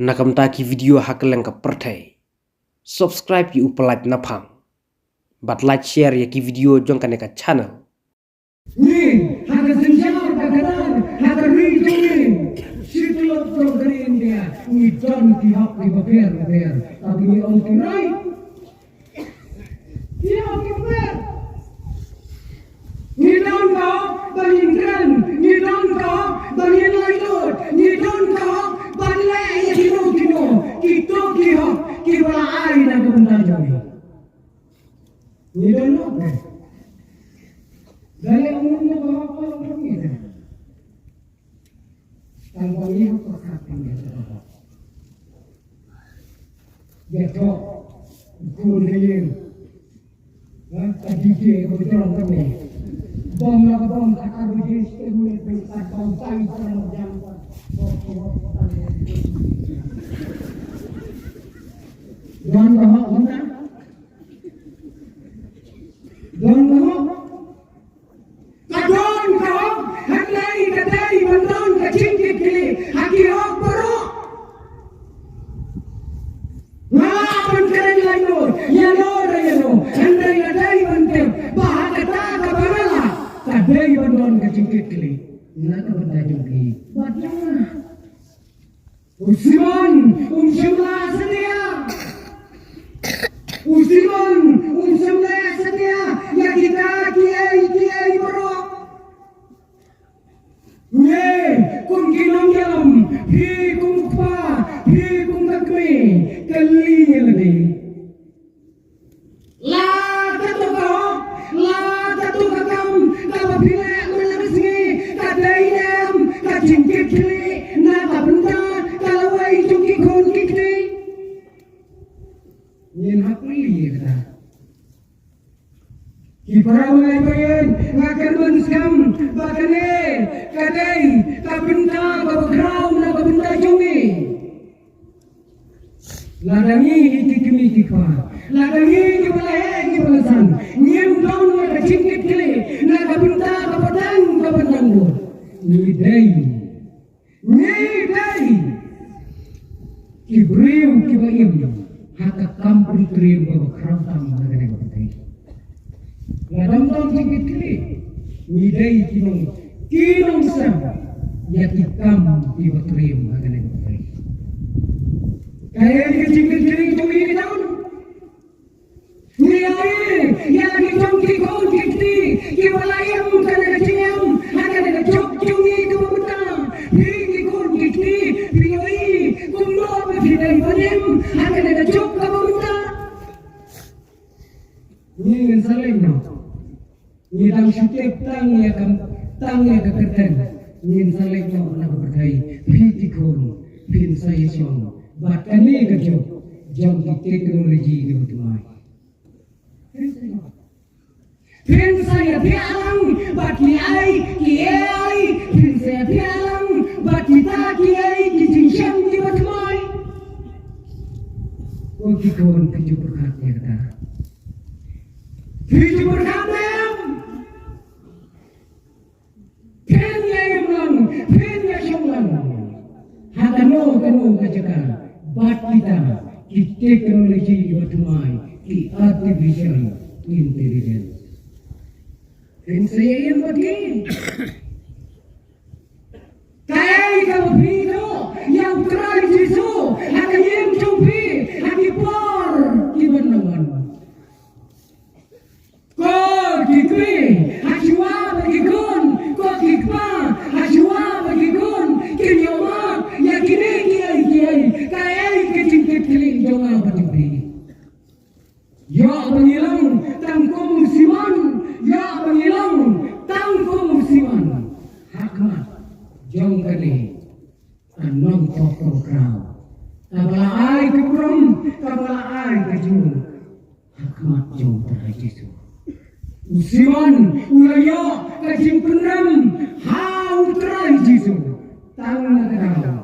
Nakamtaki video hakeleng ka pertai. Subscribe yu upalat napang. But like share ya ki video jong kaneka channel. Ni haga senjata kagaran haga rijungin sitlop program dia ni don ki hak ni beber tapi ni on kirai dia on kirai ni don ka bani kran ni don ka bani lailot ni don ka bani lai kino kito ki hak ki wala ai na benda joni ni don no dari umumnya berapa orang ini? Tanpa ini perhatian dia terhadap. Dia kok kuliah, tadi dia berjalan kami. Bom takar begini semuanya besar bom tai dalam jam. Don bahak mana? Don bahak. Kadon kau, hendak ikatay bandon kacing kiri, haki hok baro. Ngapan keren laino, yano, hendak ikatay bandem, bahak kata kabarala, kadai bandon kacing kiri, nak benda jumpi. Bagaimana? Usiman, umshumla sedia. Usiman, umshumla sedia. Ya kita kiai baro. Ye, kum ginong yalam, hi kum pa, hi kum kakme, kali yelani. La katu kakam, kapa pile menangisi, kadayam, kacingkit kili, na kabenta, kalawai cungki kon kikti. Yen hakli kata. Kiparawai bayan, ngakan benskam, bakane, kadai, kabenta, babakraw na kabenta jungi. Ladangi hikikimi kikwa, ladangi kibalasan, nyem daun na kacingkit kili, na kabenta, kabadang mo. Nidai, kibriw kibayim, haka kampri kriw babakraw tam bagane babatay. Ladang cingkit kili, nidai kinong sam, yakikam ibatrim agane bagai. Kaya di cingkit kili jungi ni daun. Niyai, yang di jongki kau kikti, kiwalayam kana kaciyam, agane kacok jungi kemamata. Pingi kau kikti, piyoi, kumno befidai panim, agane kacok kemamata. Ni saleng no. Ni dalam setiap tangnya kekerten, ni saleh no nak berdai, fitikon, fin saya siang, bahkan ni kerja, jam di teknologi di utama. Fin saya pialang, baki ai, kiai, fin saya pialang, baki tak kiai, dijinsyam di utama. Fitikon tujuh berkat ya kata. Tujuh berkat memang. Kanu kacaka bat kita ki teknologi bertumai ki artificial intelligence. Dan saya yang begini. Kaya kau video yang terakhir jisu ada yang jumpi hati por ki benawan. Kau kikui hajwa bagi kun kau kikpa hajwa bagi kun kinyoma ya kini kaya kecingkit kili jonga berjumpi. Ya pengilang tangko musiman, ya pengilang tangko musiman. Hakmat jong kali anong toko kraw. Kabala ay kebrom, kabala ay kejun. Hakmat jong terajisu. Musiman ulayo kajing penram hau terajisu. Tang nagraw.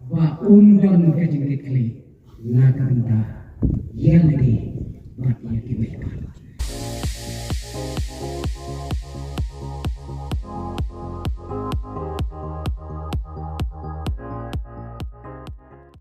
Ba undang kejingkit kali nakanta yang lagi